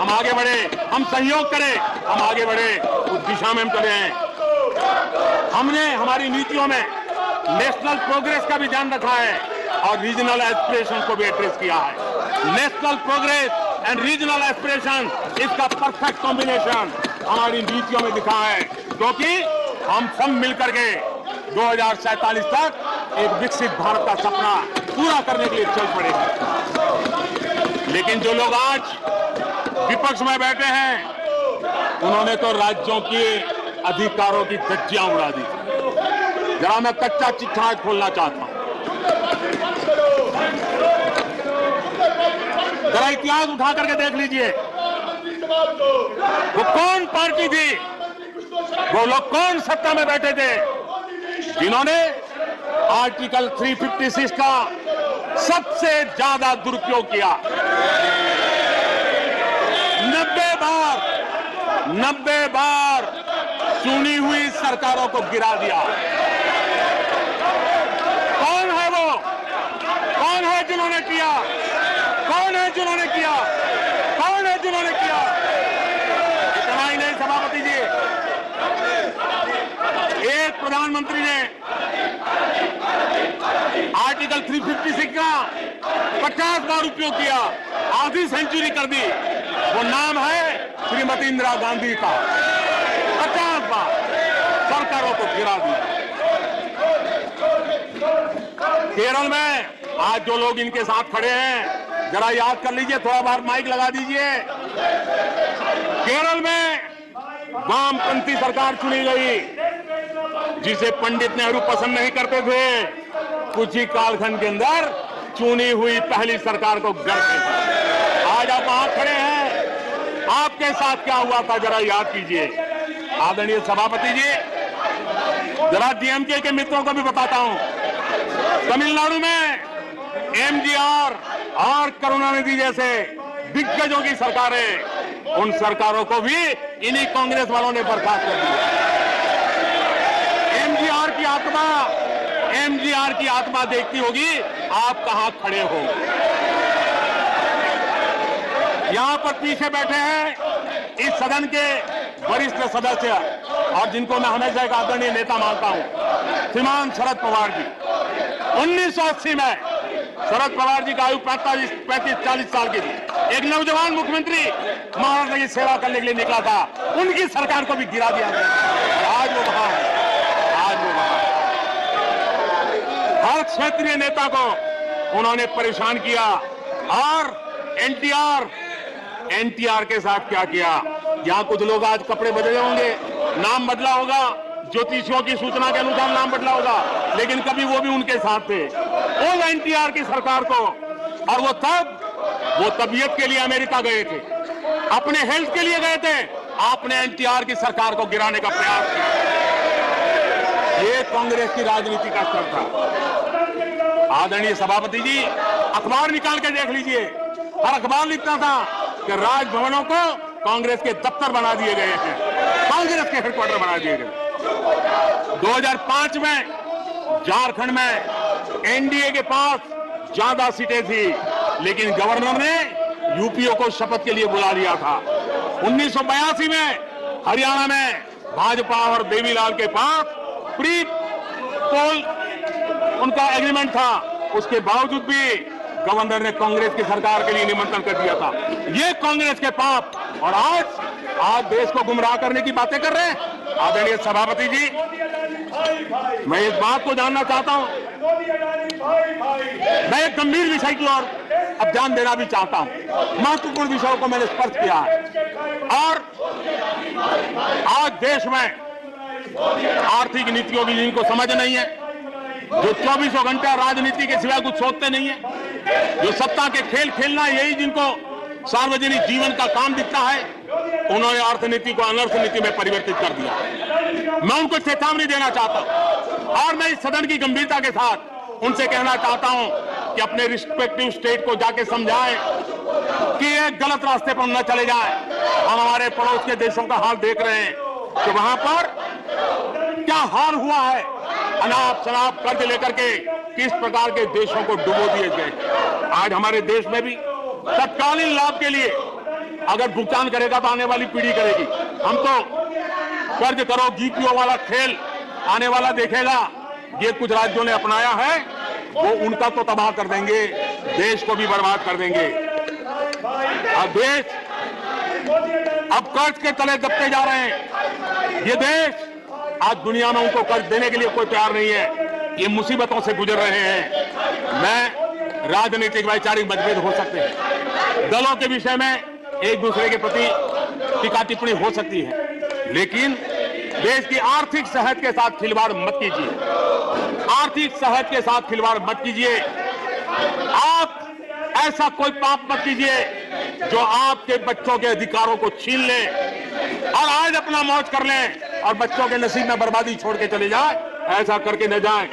हम आगे बढ़े, हम सहयोग करें, हम आगे बढ़े, उस दिशा में हम चले हैं। हमने हमारी नीतियों में नेशनल प्रोग्रेस का भी ध्यान रखा है और रीजनल एस्पिरेशन को भी एड्रेस किया है। National progress and regional aspiration, इसका परफेक्ट कॉम्बिनेशन हमारी नीतियों में दिखा है, क्योंकि हम सब मिलकर के 2047 तक एक विकसित भारत का सपना पूरा करने के लिए चल पड़े हैं। लेकिन जो लोग आज विपक्ष में बैठे हैं, उन्होंने तो राज्यों के अधिकारों की धज्जियां उड़ा दी। जरा मैं कच्चा चिट्ठा आज खोलना चाहता हूं। जरा इतिहास उठा करके देख लीजिए, वो कौन पार्टी थी, वो लोग कौन सत्ता में बैठे थे जिन्होंने आर्टिकल 356 का सबसे ज्यादा दुरुपयोग किया। 90 बार चुनी हुई सरकारों को गिरा दिया। कौन है वो? कौन है जिन्होंने किया? कौन है जिन्होंने किया? कौन है जिन्होंने किया? इतना ही नहीं सभापति जी, एक प्रधानमंत्री ने आर्टिकल 356 का 50 बार उपयोग किया, आधी सेंचुरी कर दी। वो नाम है श्रीमती इंदिरा गांधी का। 50 बार सरकारों को गिरा दिया। केरल में आज जो लोग इनके साथ खड़े हैं, जरा याद कर लीजिए, थोड़ा बार माइक लगा दीजिए। केरल में वामपंथी सरकार चुनी गई, जिसे पंडित नेहरू पसंद नहीं करते थे। कुछ ही कालखंड के अंदर चुनी हुई पहली सरकार को गिराते थे। आज आप वहां खड़े हैं, आपके साथ क्या हुआ था जरा याद कीजिए। आदरणीय सभापति जी, जरा डीएमके के मित्रों को भी बताता हूं, तमिलनाडु में एमजीआर और करुणानिधि जैसे दिग्गजों की सरकारें, उन सरकारों को भी इन्हीं कांग्रेस वालों ने बर्खास्त कर दिया। एमजीआर की आत्मा देखती होगी आप कहां खड़े हो। यहां पर पीछे बैठे हैं इस सदन के वरिष्ठ सदस्य और जिनको मैं हमेशा एक आदरणीय नेता मानता हूं, श्रीमान शरद पवार जी। 1980 में शरद पवार जी का आयु 35-40 साल की थी। एक नौजवान मुख्यमंत्री महाराष्ट्र की सेवा करने के लिए निकला था, उनकी सरकार को भी गिरा दिया गया। आज वो वहां है, आज वो वहां है। हर क्षेत्रीय नेता को उन्होंने परेशान किया। और एनटीआर के साथ क्या किया? यहां कुछ लोग आज कपड़े बदले होंगे, नाम बदला होगा, ज्योतिषियों की सूचना के अनुसार नाम बदला होगा, लेकिन कभी वो भी उनके साथ थे। उन एनटीआर की सरकार को, और वो तबीयत के लिए अमेरिका गए थे, अपने हेल्थ के लिए गए थे, आपने एनटीआर की सरकार को गिराने का प्रयास किया। ये कांग्रेस की राजनीति का स्तर था। आदरणीय सभापति जी, अखबार निकाल के देख लीजिए, हर अखबार लिखता था कि राजभवनों को कांग्रेस के दफ्तर बना दिए गए हैं, कांग्रेस के हेडक्वार्टर बना दिए गए। 2005 में झारखंड में एनडीए के पास ज्यादा सीटें थी, लेकिन गवर्नर ने यूपीओ को शपथ के लिए बुला लिया था। 1982 में हरियाणा में भाजपा और देवीलाल के पास प्री पोल उनका एग्रीमेंट था, उसके बावजूद भी गवर्नर ने कांग्रेस की सरकार के लिए निमंत्रण कर दिया था। ये कांग्रेस के पाप, और आज देश को गुमराह करने की बातें कर रहे हैं। आदरणीय सभापति जी, मैं इस बात को जानना चाहता हूं, मैं एक गंभीर विषय की ओर अब ध्यान देना भी चाहता हूं। महत्वपूर्ण विषयों को मैंने स्पर्श किया है, और आज देश में आर्थिक नीतियों की जिनको समझ नहीं है, जो 24 घंटा राजनीति के सिवाय कुछ सोचते नहीं है, जो सत्ता के खेल खेलना यही जिनको सार्वजनिक जीवन का काम दिखता है, उन्होंने अर्थनीति को अनर्थ नीति में परिवर्तित कर दिया। मैं उनको चेतावनी देना चाहता हूं, और मैं इस सदन की गंभीरता के साथ उनसे कहना चाहता हूं कि अपने रिस्पेक्टिव स्टेट को जाके समझाएं कि ये गलत रास्ते पर न चले जाएं। हम हमारे पड़ोस के देशों का हाल देख रहे हैं कि वहां पर क्या हाल हुआ है। अनाप शनाप कर्ज लेकर के किस प्रकार के देशों को डुबो दिए गए। आज हमारे देश में भी तत्कालीन लाभ के लिए अगर भुगतान करेगा तो आने वाली पीढ़ी करेगी। हम तो कर्ज करो जीपीओ वाला खेल आने वाला देखेगा। ये कुछ राज्यों ने अपनाया है, वो उनका तो तबाह कर देंगे, देश को भी बर्बाद कर देंगे। अब देश अब कर्ज के तले दबते जा रहे हैं। ये देश आज दुनिया में उनको कर्ज देने के लिए कोई तैयार नहीं है। ये मुसीबतों से गुजर रहे हैं। मैं राजनीतिक वैचारिक मतभेद हो सकते हैं, दलों के विषय में एक दूसरे के प्रति टीका टिप्पणी हो सकती है, लेकिन देश की आर्थिक सेहत के साथ खिलवाड़ मत कीजिए। आर्थिक सेहत के साथ खिलवाड़ मत कीजिए। आप ऐसा कोई पाप मत कीजिए जो आपके बच्चों के अधिकारों को छीन ले और आज अपना मौज कर ले और बच्चों के नसीब में बर्बादी छोड़ के चले जाए। ऐसा करके न जाए।